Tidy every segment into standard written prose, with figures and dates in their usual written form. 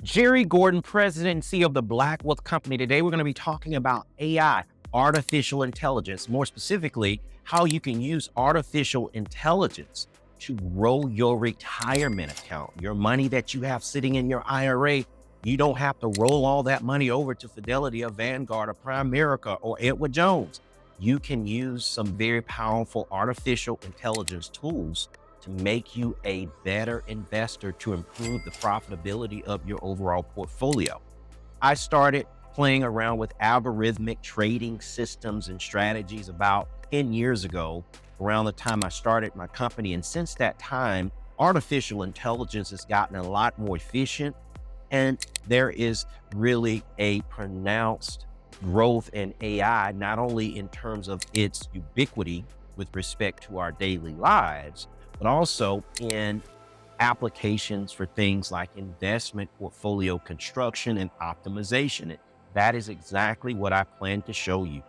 Jerry Gordon, President and CEO of the Black Wealth Company. Today, we're going to be talking about AI, artificial intelligence, more specifically, how you can use artificial intelligence to grow your retirement account, your money that you have sitting in your IRA. You don't have to roll all that money over to Fidelity or Vanguard or Primerica or Edward Jones. You can use some very powerful artificial intelligence tools to make you a better investor, to improve the profitability of your overall portfolio. I started playing around with algorithmic trading systems and strategies about 10 years ago, around the time I started my company. And since that time, artificial intelligence has gotten a lot more efficient, and there is really a pronounced growth in AI, not only in terms of its ubiquity with respect to our daily lives, but also in applications for things like investment portfolio construction and optimization. And that is exactly what I plan to show you,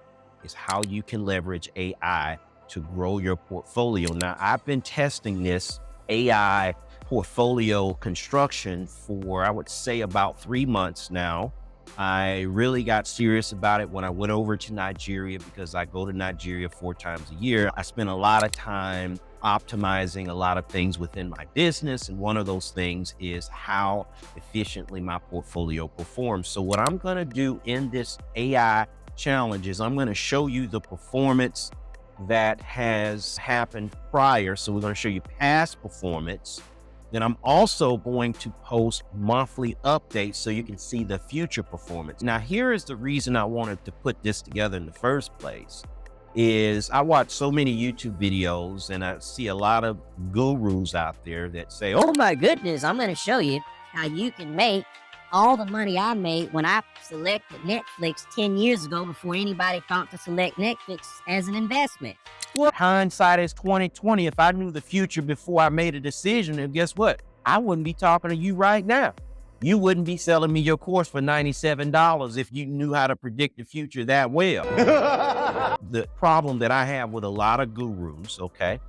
is how you can leverage AI to grow your portfolio. Now, I've been testing this AI portfolio construction for, I would say, about 3 months now. I really got serious about it when I went over to Nigeria, because I go to Nigeria 4 times a year. I spend a lot of time optimizing a lot of things within my business. And one of those things is how efficiently my portfolio performs. So what I'm going to do in this AI challenge is I'm going to show you the performance that has happened prior. So we're going to show you past performance. Then I'm also going to post monthly updates so you can see the future performance. Now, here is the reason I wanted to put this together in the first place. Is I watch so many YouTube videos and I see a lot of gurus out there that say, Oh my goodness, I'm going to show you how you can make all the money I made when I selected Netflix 10 years ago, before anybody thought to select Netflix as an investment. well, hindsight is 2020. If I knew the future before I made a decision, then guess what? I wouldn't be talking to you right now. You wouldn't be selling me your course for $97 if you knew how to predict the future that well. The problem that I have with a lot of gurus, okay,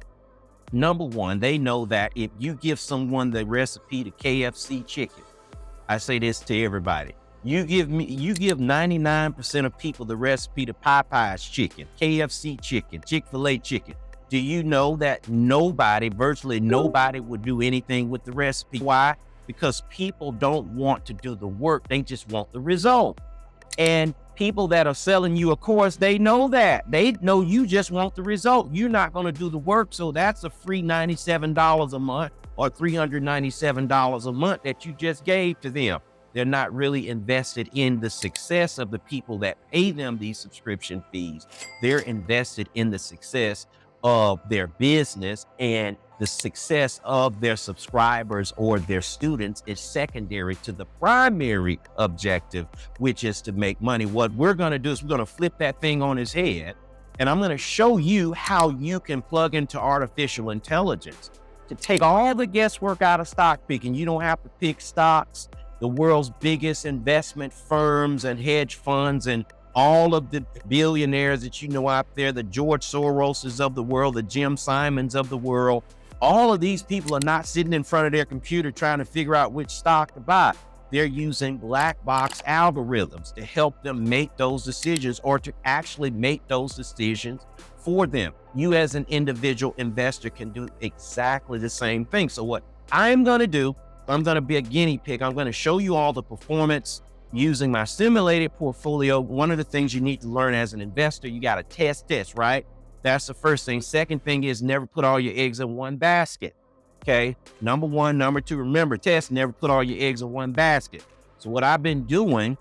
number one, they know that if you give someone the recipe to KFC chicken, I say this to everybody, you give 99% of people the recipe to Popeye's chicken, KFC chicken, Chick-fil-A chicken. Do you know that virtually nobody would do anything with the recipe? Why? Because people don't want to do the work. They just want the result. And people that are selling you a course, they know that. They know you just want the result. You're not going to do the work. So that's a free $97 a month or $397 a month that you just gave to them. They're not really invested in the success of the people that pay them these subscription fees. They're invested in the success of their business, and the success of their subscribers or their students is secondary to the primary objective, which is to make money. What we're going to do is we're going to flip that thing on its head, and I'm going to show you how you can plug into artificial intelligence to take all the guesswork out of stock picking. You don't have to pick stocks. The world's biggest investment firms and hedge funds and all of the billionaires that you know out there, the George Soroses of the world, the Jim Simons of the world, all of these people are not sitting in front of their computer trying to figure out which stock to buy. They're using black box algorithms to help them make those decisions, or to actually make those decisions for them. You as an individual investor can do exactly the same thing. So what I'm going to do, I'm going to be a guinea pig. I'm going to show you all the performance using my simulated portfolio. One of the things you need to learn as an investor, you got to test, right? That's the first thing. Second thing is never put all your eggs in one basket. Okay. Number one. Number two, remember, test, never put all your eggs in one basket. So what I've been doing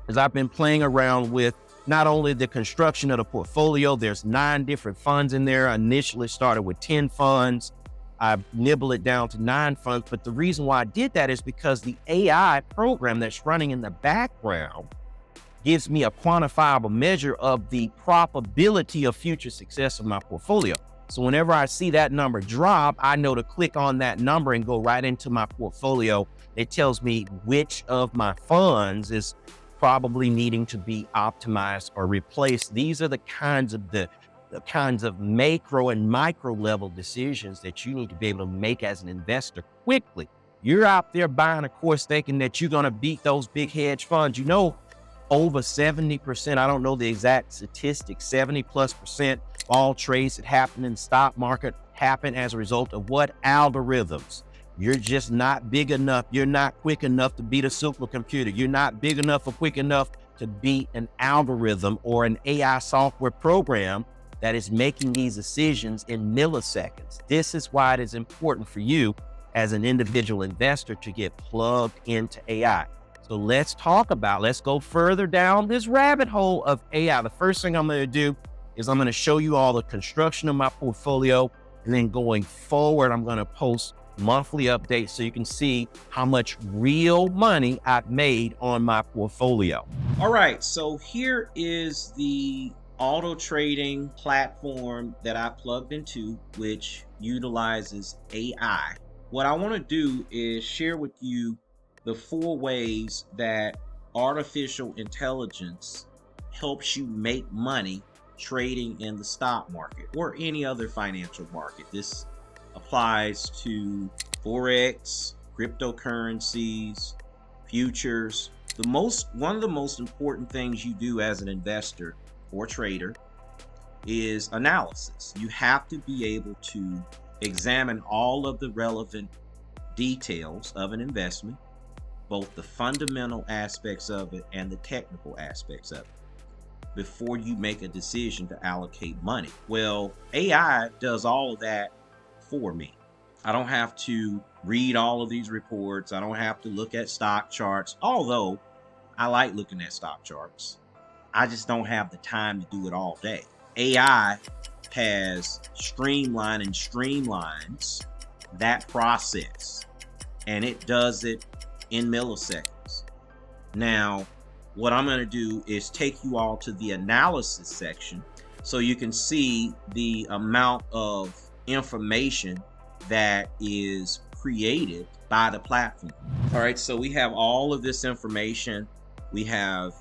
is I've been playing around with not only the construction of the portfolio, there's 9 different funds in there. I initially started with 10 funds. I nibble it down to 9 funds. But the reason why I did that is because the AI program that's running in the background gives me a quantifiable measure of the probability of future success of my portfolio. So whenever I see that number drop, I know to click on that number and go right into my portfolio. It tells me which of my funds is probably needing to be optimized or replaced. These are the kinds of macro and micro level decisions that you need to be able to make as an investor quickly. You're out there buying a course thinking that you're going to beat those big hedge funds. You know, over 70%, I don't know the exact statistics, 70+% of all trades that happen in the stock market happen as a result of what? Algorithms. You're just not big enough. You're not quick enough to beat a supercomputer. You're not big enough or quick enough to beat an algorithm or an AI software program that is making these decisions in milliseconds. This is why it is important for you as an individual investor to get plugged into AI. So let's go further down this rabbit hole of AI. The first thing I'm going to do is I'm going to show you all the construction of my portfolio. And then going forward, I'm going to post monthly updates so you can see how much real money I've made on my portfolio. All right, so here is the auto trading platform that I plugged into, which utilizes AI. What I want to do is share with you the 4 ways that artificial intelligence helps you make money trading in the stock market or any other financial market. This applies to Forex, cryptocurrencies, futures. One of the most important things you do as an investor or trader is analysis. You have to be able to examine all of the relevant details of an investment, both the fundamental aspects of it and the technical aspects of it, before you make a decision to allocate money. Well, AI does all of that for me. I don't have to read all of these reports. I don't have to look at stock charts, although I like looking at stock charts. I just don't have the time to do it all day. AI has streamlined and streamlines that process, and it does it in milliseconds. Now, what I'm going to do is take you all to the analysis section so you can see the amount of information that is created by the platform. All right, so we have all of this information. We have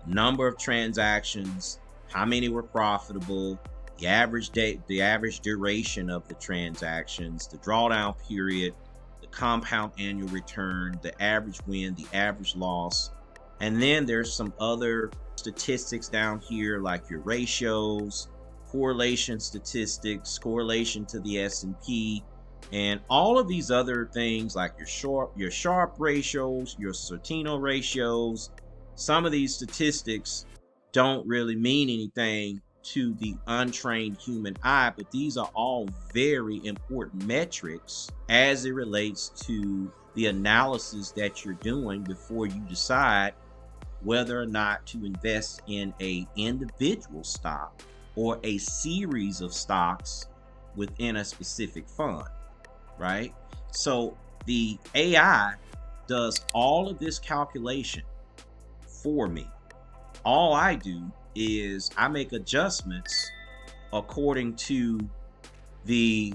number of transactions, how many were profitable, the average date, the average duration of the transactions, the drawdown period, the compound annual return, the average win, the average loss. And then there's some other statistics down here like your ratios, correlation statistics, correlation to the S&P, and all of these other things like your Sharpe ratios, your Sortino ratios. Some of these statistics don't really mean anything to the untrained human eye, but these are all very important metrics as it relates to the analysis that you're doing before you decide whether or not to invest in a individual stock or a series of stocks within a specific fund, right? So the AI does all of this calculation for me. All I do is I make adjustments according to the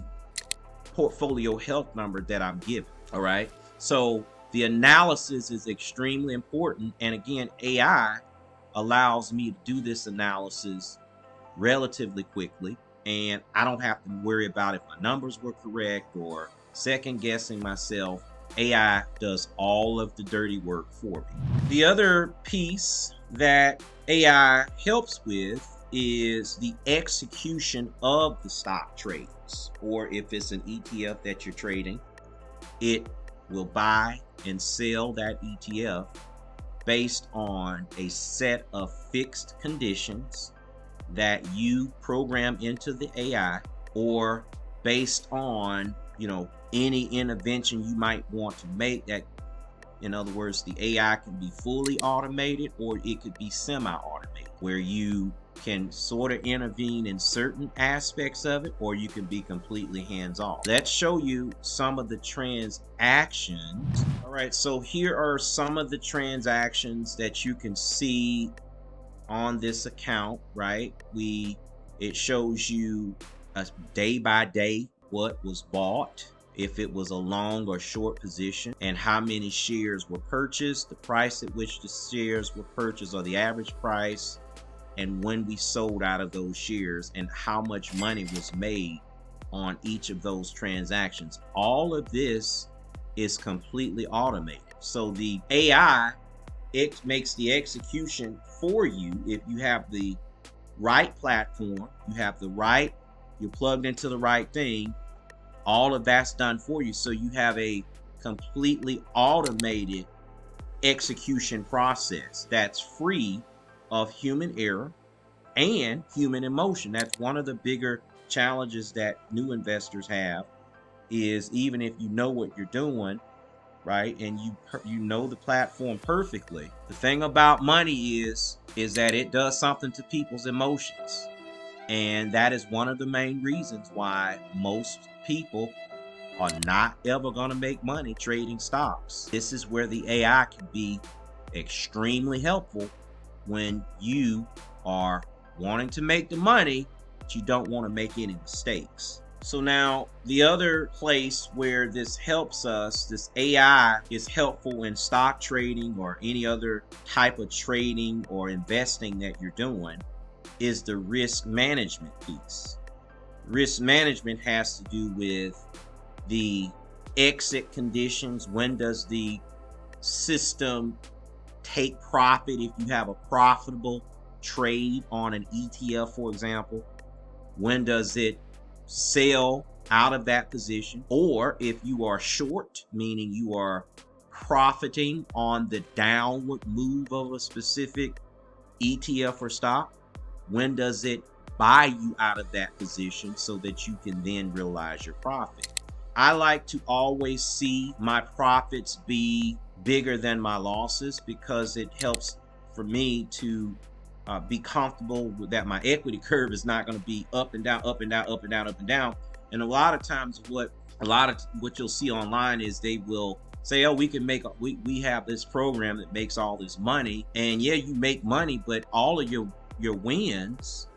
portfolio health number that I'm given. All right. So the analysis is extremely important. And again, AI allows me to do this analysis relatively quickly. And I don't have to worry about if my numbers were correct or second guessing myself. AI does all of the dirty work for me. The other piece that AI helps with is the execution of the stock trades, or if it's an ETF that you're trading, it will buy and sell that ETF based on a set of fixed conditions that you program into the AI, or based on, any intervention you might want to make. That, in other words, the AI can be fully automated or it could be semi-automated, where you can sort of intervene in certain aspects of it, or you can be completely hands-off. Let's show you some of the transactions. All right, so here are some of the transactions that you can see on this account, right? It shows you a day by day what was bought, if it was a long or short position, and how many shares were purchased, the price at which the shares were purchased, or the average price, and when we sold out of those shares, and how much money was made on each of those transactions. All of this is completely automated. So the AI, it makes the execution for you. If you have the right platform, you're plugged into the right thing, all of that's done for you. So you have a completely automated execution process that's free of human error and human emotion. That's one of the bigger challenges that new investors have, is even if you know what you're doing, right, and you know the platform perfectly, the thing about money is that it does something to people's emotions. And that is one of the main reasons why most people are not ever going to make money trading stocks. This is where the AI can be extremely helpful when you are wanting to make the money, but you don't want to make any mistakes. So now the other place where this helps us, this AI is helpful in stock trading or any other type of trading or investing that you're doing, is the risk management piece. Risk management has to do with the exit conditions. When does the system take profit if you have a profitable trade on an ETF, for example? When does it sell out of that position? Or if you are short, meaning you are profiting on the downward move of a specific ETF or stock, when does it buy you out of that position so that you can then realize your profit? I like to always see my profits be bigger than my losses, because it helps for me to be comfortable with that my equity curve is not going to be up and down, up and down, up and down, up and down. And a lot of times what you'll see online is they will say, oh, we have this program that makes all this money. And yeah, you make money, but all of your wins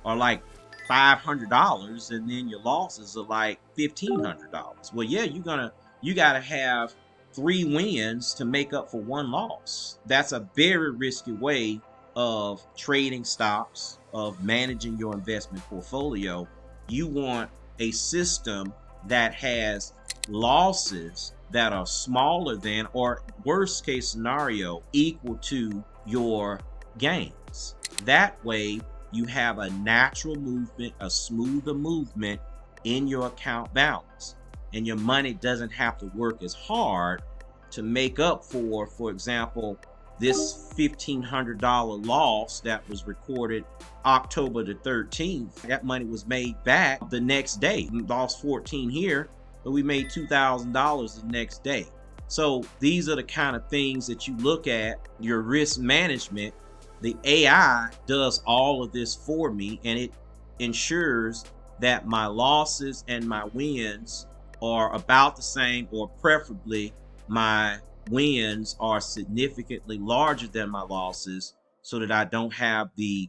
are like $500, and then your losses are like $1,500. Well, yeah, you gotta have 3 wins to make up for 1 loss. That's a very risky way of trading stocks, of managing your investment portfolio. You want a system that has losses that are smaller than, or worst case scenario, equal to your gains. That way you have a natural movement, a smoother movement in your account balance, and your money doesn't have to work as hard to make up for example, this $1,500 loss that was recorded October the 13th. That money was made back the next day. We lost 14 here, but we made $2,000 the next day. So these are the kind of things that you look at, your risk management. The AI does all of this for me, and it ensures that my losses and my wins are about the same, or preferably my wins are significantly larger than my losses, so that I don't have the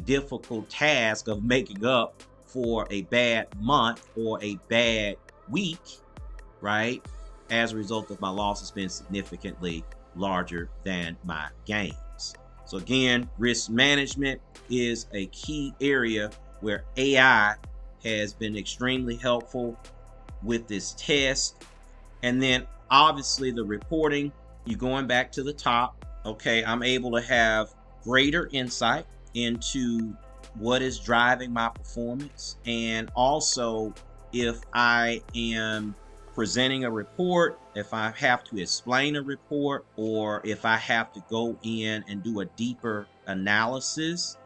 difficult task of making up for a bad month or a bad week, right, as a result of my losses being significantly larger than my gains. So again, risk management is a key area where AI has been extremely helpful with this test. And then obviously the reporting, you're going back to the top. Okay, I'm able to have greater insight into what is driving my performance. And also, if I am presenting a report, if I have to explain a report, or if I have to go in and do a deeper analysis,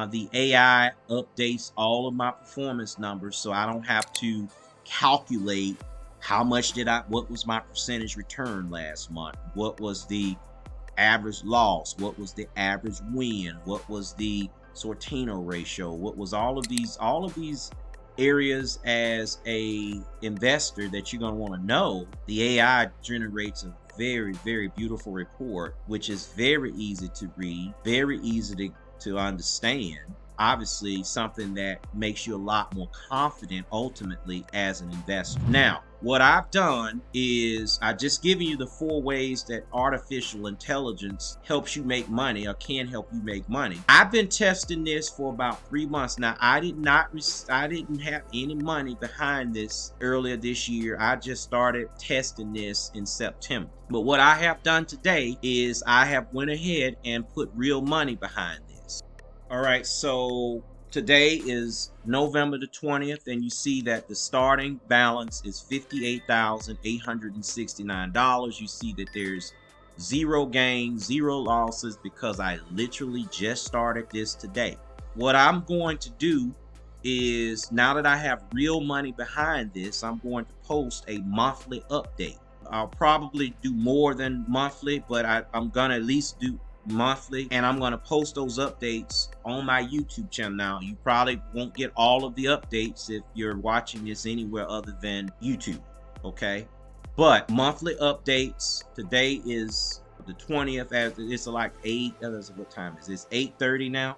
the AI updates all of my performance numbers, so I don't have to calculate what was my percentage return last month, what was the average loss, what was the average win, what was the Sortino ratio, what was all of these areas as a investor that you're going to want to know. The AI generates a very, very beautiful report, which is very easy to read, very easy to understand, obviously something that makes you a lot more confident ultimately as an investor. Now, what I've done is I just given you the 4 ways that artificial intelligence helps you make money or can help you make money. I've been testing this for about 3 months now. I didn't have any money behind this earlier this year. I just started testing this in September. But what I have done today is I have went ahead and put real money behind this. All right, so today is November the 20th, and you see that the starting balance is $58,869. You see that there's 0 gains, 0 losses because I literally just started this today. What I'm going to do is, now that I have real money behind this, I'm going to post a monthly update. I'll probably do more than monthly, but I'm gonna at least do monthly, and I'm going to post those updates on my YouTube channel. Now, you probably won't get all of the updates if you're watching this anywhere other than YouTube, okay? But monthly updates. Today is the 20th, as it's like 8, what time is this? 8:30 now.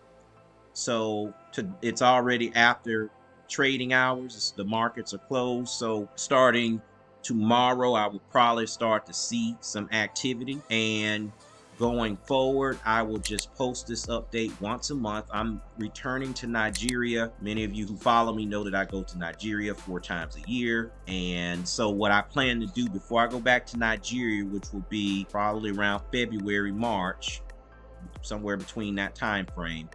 So it's already after trading hours. The markets are closed. So starting tomorrow, I will probably start to see some activity, and going forward, I will just post this update once a month. I'm returning to Nigeria. Many of you who follow me know that I go to Nigeria 4 times a year. And so what I plan to do before I go back to Nigeria, which will be probably around February, March, somewhere between that time frame,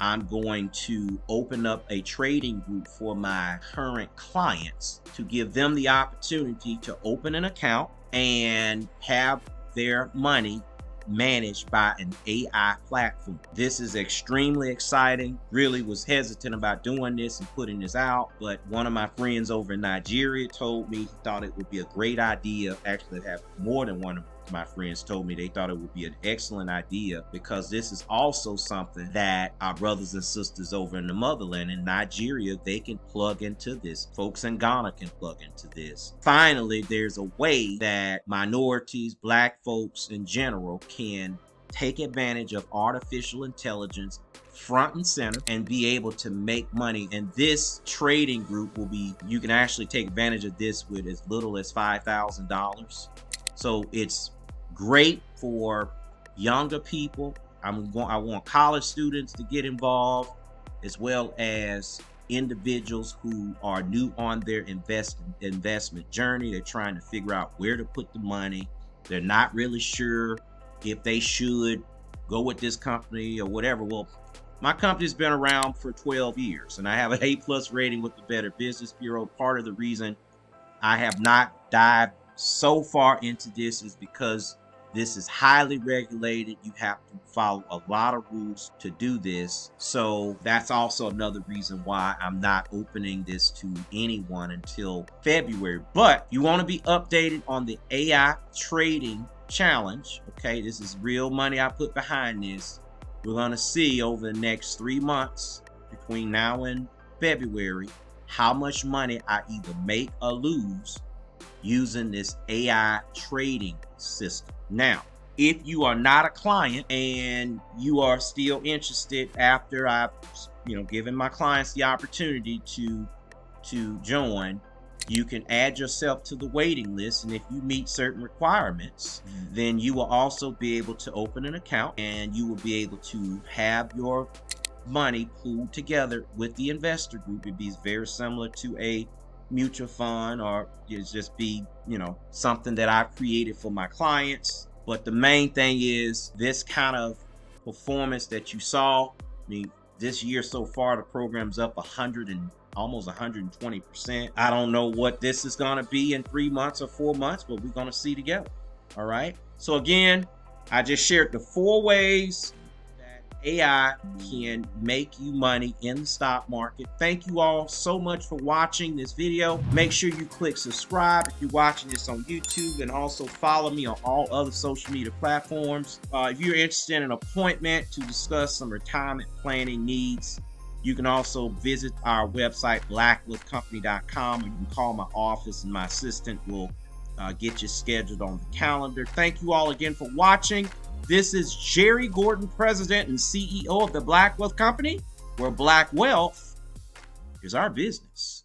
I'm going to open up a trading group for my current clients to give them the opportunity to open an account and have their money managed by an AI platform. This is extremely exciting. Really was hesitant about doing this and putting this out, but one of my friends over in Nigeria told me he thought it would be a great idea. Actually, I have more than one of my friends told me they thought it would be an excellent idea, because this is also something that our brothers and sisters over in the motherland in Nigeria, they can plug into this. Folks in Ghana can plug into this. Finally, there's a way that minorities, Black folks in general, can take advantage of artificial intelligence front and center and be able to make money. And this trading group will be, you can actually take advantage of this with as little as $5,000. So it's great for younger people. I want college students to get involved, as well as individuals who are new on their investment journey. They're trying to figure out where to put the money. They're not really sure if they should go with this company or whatever. Well, my company's been around for 12 years, and I have an A+ rating with the Better Business Bureau. Part of the reason I have not dived so far into this is because this is highly regulated. You have to follow a lot of rules to do this. So that's also another reason why I'm not opening this to anyone until February. But you want to be updated on the AI trading challenge. Okay, this is real money I put behind this. We're going to see over the next 3 months, between now and February, how much money I either make or lose using this AI trading system. Now, if you are not a client and you are still interested after I've given my clients the opportunity to join, you can add yourself to the waiting list. And if you meet certain requirements, then you will also be able to open an account, and you will be able to have your money pooled together with the investor group. It'd be very similar to a mutual fund, or it's just be something that I've created for my clients. But the main thing is this kind of performance that you saw. I mean, this year so far, the program's up almost 120%. I don't know what this is going to be in 3 months or 4 months, but we're going to see together. All right. So again, I just shared the 4 ways AI can make you money in the stock market. Thank you all so much for watching this video. Make sure you click subscribe if you're watching this on YouTube, and also follow me on all other social media platforms. If you're interested in an appointment to discuss some retirement planning needs, you can also visit our website, blackwealthcompany.com, or you can call my office and my assistant will get you scheduled on the calendar. Thank you all again for watching. This is Jerry Gordon, President and CEO of the Black Wealth Company, where Black wealth is our business.